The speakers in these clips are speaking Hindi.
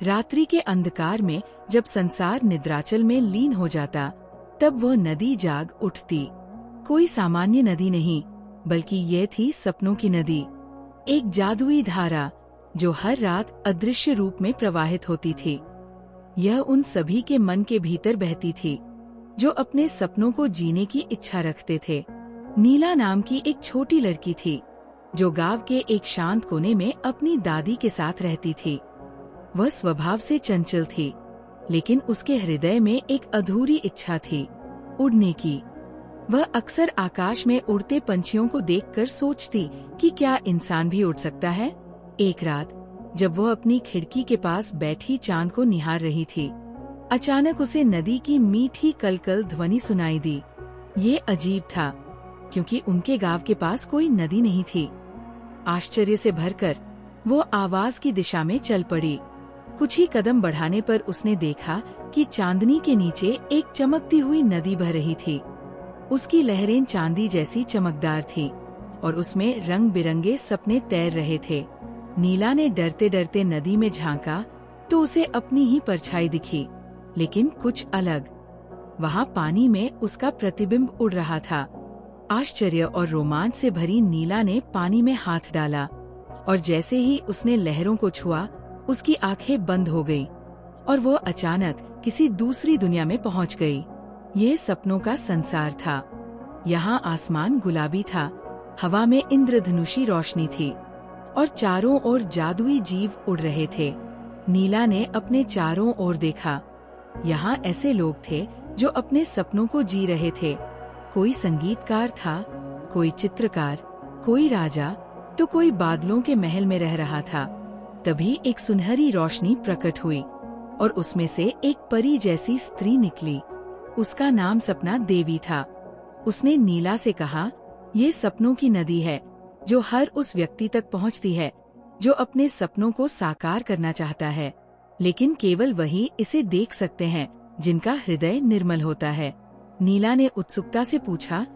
रात्रि के अंधकार में जब संसार निद्राचल में लीन हो जाता, तब वह नदी जाग उठती। कोई सामान्य नदी नहीं, बल्कि यह थी सपनों की नदी, एक जादुई धारा जो हर रात अदृश्य रूप में प्रवाहित होती थी। यह उन सभी के मन के भीतर बहती थी जो अपने सपनों को जीने की इच्छा रखते थे। नीला नाम की एक छोटी लड़की थी जो गांव के एक शांत कोने में अपनी दादी के साथ रहती थी। वह स्वभाव से चंचल थी, लेकिन उसके हृदय में एक अधूरी इच्छा थी, उड़ने की। वह अक्सर आकाश में उड़ते पंछियों को देखकर सोचती कि क्या इंसान भी उड़ सकता है। एक रात जब वह अपनी खिड़की के पास बैठी चांद को निहार रही थी, अचानक उसे नदी की मीठी कलकल ध्वनि सुनाई दी। ये अजीब था, क्योंकि उनके गांव के पास कोई नदी नहीं थी। आश्चर्य से भरकर वो आवाज की दिशा में चल पड़ी। कुछ ही कदम बढ़ाने पर उसने देखा कि चांदनी के नीचे एक चमकती हुई नदी बह रही थी। उसकी लहरें चांदी जैसी चमकदार थी और उसमें रंग बिरंगे सपने तैर रहे थे। नीला ने डरते डरते नदी में झांका तो उसे अपनी ही परछाई दिखी, लेकिन कुछ अलग। वहाँ पानी में उसका प्रतिबिंब उड़ रहा था। आश्चर्य और रोमांच से भरी नीला ने पानी में हाथ डाला और जैसे ही उसने लहरों को छुआ, उसकी आंखें बंद हो गई और वो अचानक किसी दूसरी दुनिया में पहुंच गई। ये सपनों का संसार था। यहाँ आसमान गुलाबी था, हवा में इंद्रधनुषी रोशनी थी और चारों ओर जादुई जीव उड़ रहे थे। नीला ने अपने चारों ओर देखा। यहाँ ऐसे लोग थे जो अपने सपनों को जी रहे थे। कोई संगीतकार था, कोई चित्रकार, कोई राजा, तो कोई बादलों के महल में रह रहा था। तभी एक सुनहरी रोशनी प्रकट हुई और उसमें से एक परी जैसी स्त्री निकली। उसका नाम सपना देवी था। उसने नीला से कहा, ये सपनों की नदी है जो हर उस व्यक्ति तक पहुंचती है जो अपने सपनों को साकार करना चाहता है, लेकिन केवल वही इसे देख सकते हैं जिनका हृदय निर्मल होता है। नीला ने उत्सुकता से पूछा,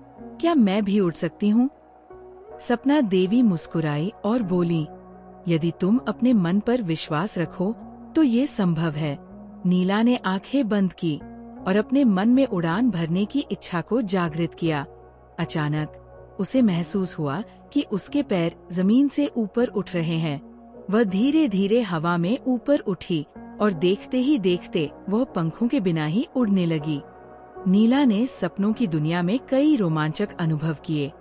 क्या मैं भी उड़ सकती हूँ? सपना देवी मुस्कुराई और बोली, यदि तुम अपने मन पर विश्वास रखो तो ये संभव है। नीला ने आंखें बंद की और अपने मन में उड़ान भरने की इच्छा को जागृत किया। अचानक उसे महसूस हुआ कि उसके पैर जमीन से ऊपर उठ रहे हैं। वह धीरे धीरे हवा में ऊपर उठी और देखते ही देखते वह पंखों के बिना ही उड़ने लगी। नीला ने सपनों की दुनिया में कई रोमांचक अनुभव किए।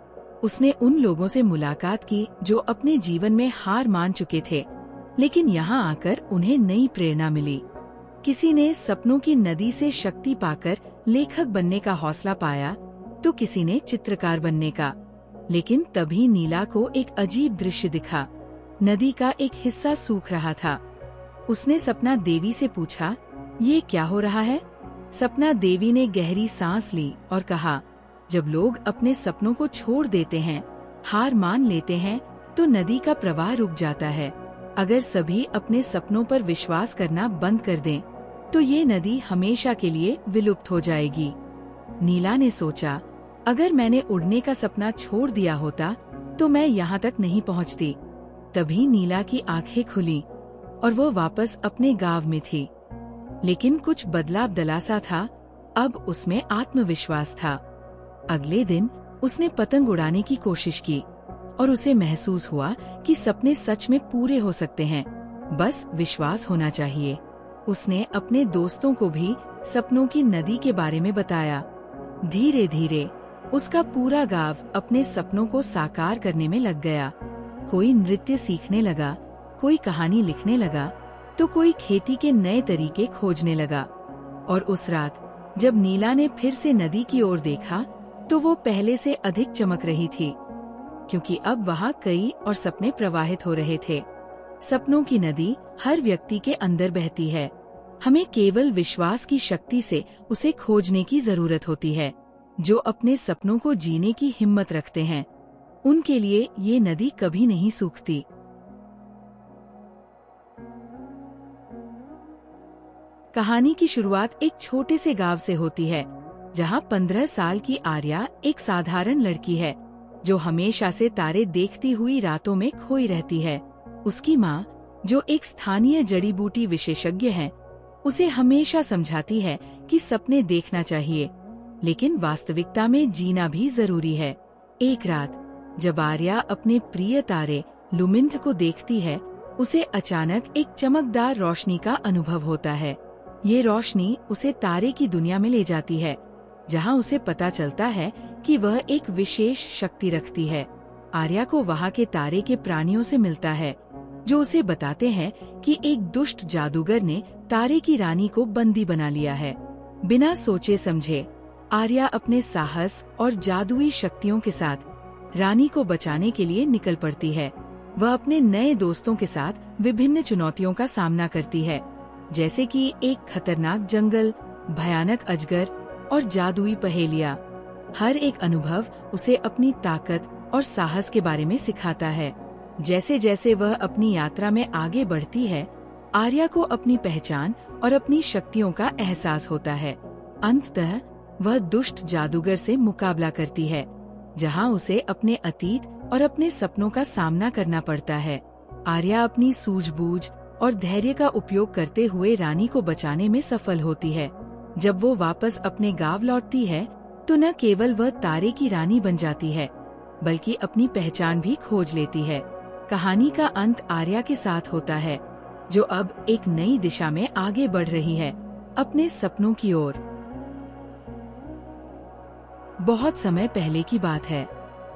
उसने उन लोगों से मुलाकात की जो अपने जीवन में हार मान चुके थे, लेकिन यहाँ आकर उन्हें नई प्रेरणा मिली। किसी ने सपनों की नदी से शक्ति पाकर लेखक बनने का हौसला पाया, तो किसी ने चित्रकार बनने का। लेकिन तभी नीला को एक अजीब दृश्य दिखा। नदी का एक हिस्सा सूख रहा था। उसने सपना देवी से पूछा, ये क्या हो रहा है? सपना देवी ने गहरी सांस ली और कहा, जब लोग अपने सपनों को छोड़ देते हैं, हार मान लेते हैं, तो नदी का प्रवाह रुक जाता है। अगर सभी अपने सपनों पर विश्वास करना बंद कर दें, तो ये नदी हमेशा के लिए विलुप्त हो जाएगी। नीला ने सोचा, अगर मैंने उड़ने का सपना छोड़ दिया होता तो मैं यहाँ तक नहीं पहुँचती। तभी नीला की आंखें खुली और वो वापस अपने गांव में थी। लेकिन कुछ बदलाव सा था। अब उसमें आत्मविश्वास था। अगले दिन उसने पतंग उड़ाने की कोशिश की और उसे महसूस हुआ कि सपने सच में पूरे हो सकते हैं, बस विश्वास होना चाहिए। उसने अपने दोस्तों को भी सपनों की नदी के बारे में बताया। धीरे धीरे उसका पूरा गांव अपने सपनों को साकार करने में लग गया। कोई नृत्य सीखने लगा, कोई कहानी लिखने लगा, तो कोई खेती के नए तरीके खोजने लगा। और उस रात जब नीला ने फिर से नदी की ओर देखा, तो वो पहले से अधिक चमक रही थी, क्योंकि अब वहाँ कई और सपने प्रवाहित हो रहे थे। सपनों की नदी हर व्यक्ति के अंदर बहती है। हमें केवल विश्वास की शक्ति से उसे खोजने की जरूरत होती है। जो अपने सपनों को जीने की हिम्मत रखते हैं, उनके लिए ये नदी कभी नहीं सूखती। कहानी की शुरुआत एक छोटे से गांव से होती है, जहां 15 साल की आर्या एक साधारण लड़की है जो हमेशा से तारे देखती हुई रातों में खोई रहती है। उसकी माँ जो एक स्थानीय जड़ी बूटी विशेषज्ञ है, उसे हमेशा समझाती है कि सपने देखना चाहिए, लेकिन वास्तविकता में जीना भी जरूरी है। एक रात जब आर्या अपने प्रिय तारे लुमिंथ को देखती है, उसे अचानक एक चमकदार रोशनी का अनुभव होता है। ये रोशनी उसे तारे की दुनिया में ले जाती है, जहां उसे पता चलता है कि वह एक विशेष शक्ति रखती है। आर्या को वहां के तारे के प्राणियों से मिलता है, जो उसे बताते हैं कि एक दुष्ट जादूगर ने तारे की रानी को बंदी बना लिया है। बिना सोचे समझे आर्या अपने साहस और जादुई शक्तियों के साथ रानी को बचाने के लिए निकल पड़ती है। वह अपने नए दोस्तों के साथ विभिन्न चुनौतियों का सामना करती है, जैसे कि एक खतरनाक जंगल, भयानक अजगर और जादुई पहेलियाँ। हर एक अनुभव उसे अपनी ताकत और साहस के बारे में सिखाता है। जैसे जैसे वह अपनी यात्रा में आगे बढ़ती है, आर्या को अपनी पहचान और अपनी शक्तियों का एहसास होता है। अंततः वह दुष्ट जादूगर से मुकाबला करती है, जहां उसे अपने अतीत और अपने सपनों का सामना करना पड़ता है। आर्या अपनी सूझबूझ और धैर्य का उपयोग करते हुए रानी को बचाने में सफल होती है। जब वो वापस अपने गांव लौटती है, तो न केवल वह तारे की रानी बन जाती है, बल्कि अपनी पहचान भी खोज लेती है। कहानी का अंत आर्या के साथ होता है, जो अब एक नई दिशा में आगे बढ़ रही है, अपने सपनों की ओर। बहुत समय पहले की बात है।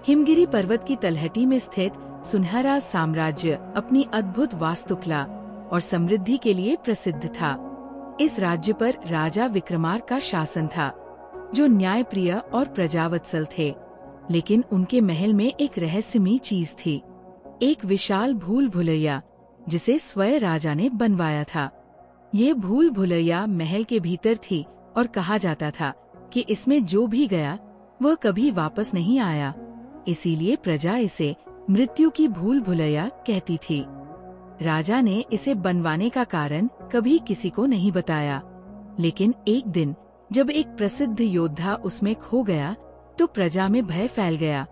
हिमगिरी पर्वत की तलहटी में स्थित सुनहरा साम्राज्य अपनी अद्भुत वास्तुकला और समृद्धि के लिए प्रसिद्ध था। इस राज्य पर राजा विक्रमार्क का शासन था, जो न्यायप्रिय और प्रजावत्सल थे। लेकिन उनके महल में एक रहस्यमयी चीज थी, एक विशाल भूल भुलैया, जिसे स्वयं राजा ने बनवाया था। ये भूल भुलैया महल के भीतर थी और कहा जाता था कि इसमें जो भी गया वह कभी वापस नहीं आया। इसीलिए प्रजा इसे मृत्यु की भूल भुलैया कहती थी। राजा ने इसे बनवाने का कारण कभी किसी को नहीं बताया, लेकिन एक दिन जब एक प्रसिद्ध योद्धा उसमें खो गया, तो प्रजा में भय फैल गया।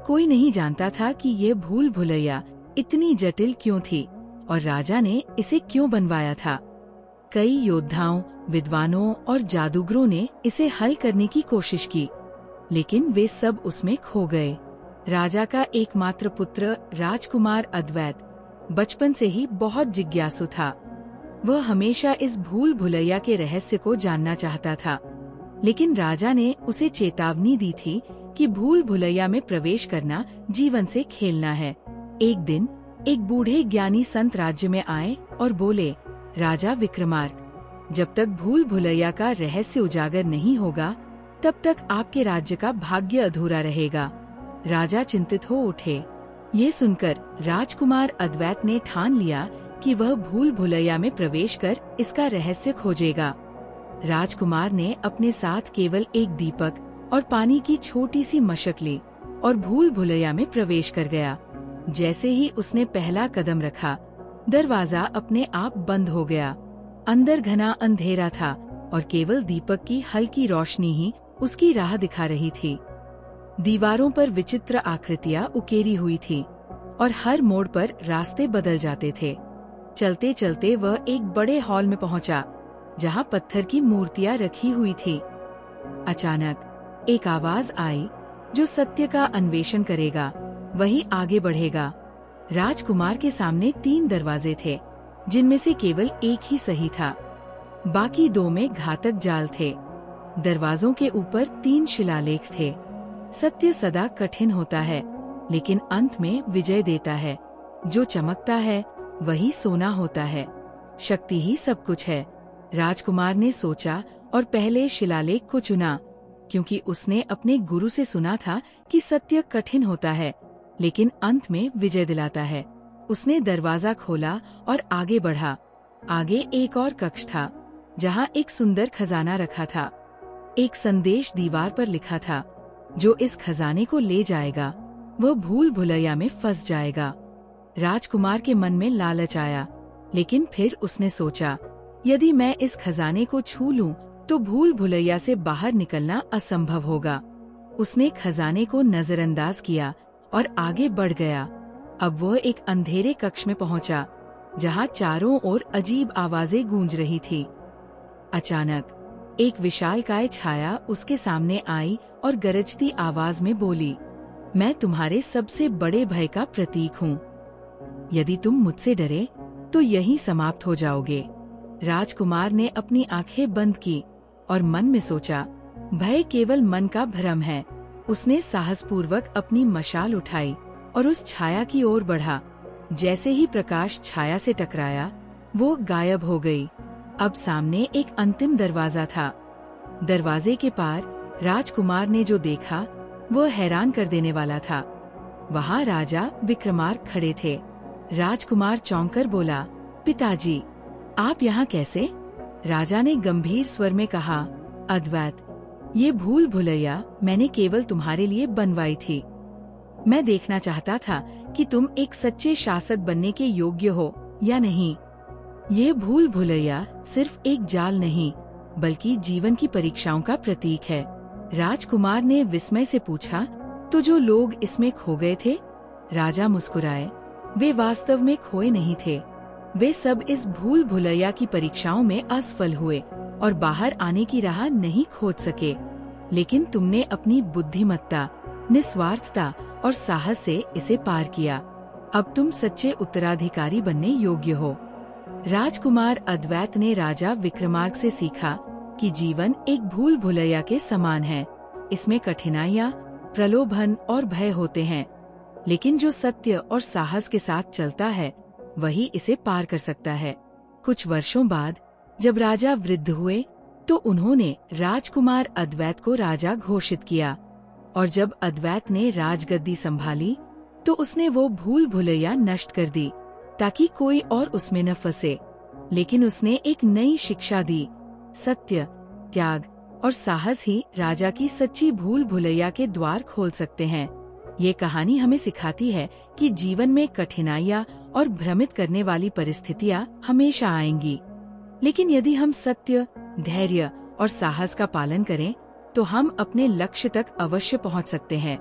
कोई नहीं जानता था कि ये भूल भुलैया इतनी जटिल क्यों थी और राजा ने इसे क्यों बनवाया था। कई योद्धाओं, विद्वानों और जादूगरों ने इसे हल करने की कोशिश की, लेकिन वे सब उसमें खो गए। राजा का एकमात्र पुत्र राजकुमार अद्वैत बचपन से ही बहुत जिज्ञासु था। वह हमेशा इस भूल भुलैया के रहस्य को जानना चाहता था, लेकिन राजा ने उसे चेतावनी दी थी कि भूल भुलैया में प्रवेश करना जीवन से खेलना है। एक दिन एक बूढ़े ज्ञानी संत राज्य में आए और बोले, राजा विक्रमार्क, जब तक भूल भुलैया का रहस्य उजागर नहीं होगा, तब तक आपके राज्य का भाग्य अधूरा रहेगा। राजा चिंतित हो उठे। ये सुनकर राजकुमार अद्वैत ने ठान लिया कि वह भूल भुलैया में प्रवेश कर इसका रहस्य खोजेगा। राजकुमार ने अपने साथ केवल एक दीपक और पानी की छोटी सी मशक ली और भूल भुलैया में प्रवेश कर गया। जैसे ही उसने पहला कदम रखा, दरवाजा अपने आप बंद हो गया। अंदर घना अंधेरा था और केवल दीपक की हल्की रोशनी ही उसकी राह दिखा रही थी। दीवारों पर विचित्र आकृतियां उकेरी हुई थी और हर मोड़ पर रास्ते बदल जाते थे। चलते चलते वह एक बड़े हॉल में पहुंचा, जहां पत्थर की मूर्तियां रखी हुई थी। अचानक एक आवाज आई, जो सत्य का अन्वेषण करेगा वही आगे बढ़ेगा। राजकुमार के सामने 3 दरवाजे थे, जिनमें से केवल एक ही सही था। बाकी 2 में घातक जाल थे। दरवाजों के ऊपर 3 शिलालेख थे। सत्य सदा कठिन होता है, लेकिन अंत में विजय देता है। जो चमकता है वही सोना होता है। शक्ति ही सब कुछ है। राजकुमार ने सोचा और पहले शिलालेख को चुना, क्योंकि उसने अपने गुरु से सुना था कि सत्य कठिन होता है, लेकिन अंत में विजय दिलाता है। उसने दरवाजा खोला और आगे बढ़ा। आगे एक और कक्ष था, जहां एक सुंदर खजाना रखा था। एक संदेश दीवार पर लिखा था, जो इस खजाने को ले जाएगा वह भूल भुलैया में फंस जाएगा। राजकुमार के मन में लालच आया, लेकिन फिर उसने सोचा, यदि मैं इस खजाने को छू लूं, तो भूल भुलैया से बाहर निकलना असंभव होगा। उसने खजाने को नजरअंदाज किया और आगे बढ़ गया। अब वह एक अंधेरे कक्ष में पहुंचा, जहाँ चारों ओर अजीब आवाजें गूंज रही थी। अचानक एक विशालकाय छाया उसके सामने आई और गरजती आवाज में बोली, मैं तुम्हारे सबसे बड़े भय का प्रतीक हूँ। यदि तुम मुझसे डरे तो यहीं समाप्त हो जाओगे। राजकुमार ने अपनी आंखें बंद की और मन में सोचा, भय केवल मन का भ्रम है। उसने साहसपूर्वक अपनी मशाल उठाई और उस छाया की ओर बढ़ा। जैसे ही प्रकाश छाया से टकराया, वो गायब हो गई। अब सामने एक अंतिम दरवाजा था। दरवाजे के पार राजकुमार ने जो देखा वो हैरान कर देने वाला था। वहाँ राजा विक्रमार्क खड़े थे। राजकुमार चौंककर बोला, पिताजी, आप यहाँ कैसे? राजा ने गंभीर स्वर में कहा, अद्वैत, ये भूल भुलैया मैंने केवल तुम्हारे लिए बनवाई थी। मैं देखना चाहता था कि तुम एक सच्चे शासक बनने के योग्य हो या नहीं। ये भूल भुलैया सिर्फ एक जाल नहीं, बल्कि जीवन की परीक्षाओं का प्रतीक है। राजकुमार ने विस्मय से पूछा, तो जो लोग इसमें खो गए थे? राजा मुस्कुराए, वे वास्तव में खोए नहीं थे। वे सब इस भूल भुलैया की परीक्षाओं में असफल हुए और बाहर आने की राह नहीं खोज सके। लेकिन तुमने अपनी बुद्धिमत्ता, निस्वार्थता और साहस से इसे पार किया। अब तुम सच्चे उत्तराधिकारी बनने योग्य हो। राजकुमार अद्वैत ने राजा विक्रमार्क से सीखा कि जीवन एक भूल भुलैया के समान है। इसमें कठिनाइयाँ, प्रलोभन और भय होते हैं, लेकिन जो सत्य और साहस के साथ चलता है वही इसे पार कर सकता है। कुछ वर्षों बाद जब राजा वृद्ध हुए तो उन्होंने राजकुमार अद्वैत को राजा घोषित किया। और जब अद्वैत ने राजगद्दी संभाली तो उसने वो भूल भुलैया नष्ट कर दी ताकि कोई और उसमें न फंसे। लेकिन उसने एक नई शिक्षा दी, सत्य, त्याग और साहस ही राजा की सच्ची भूल भुलैया के द्वार खोल सकते हैं। ये कहानी हमें सिखाती है कि जीवन में कठिनाइयाँ और भ्रमित करने वाली परिस्थितियाँ हमेशा आएंगी, लेकिन यदि हम सत्य, धैर्य और साहस का पालन करें तो हम अपने लक्ष्य तक अवश्य पहुँच सकते हैं।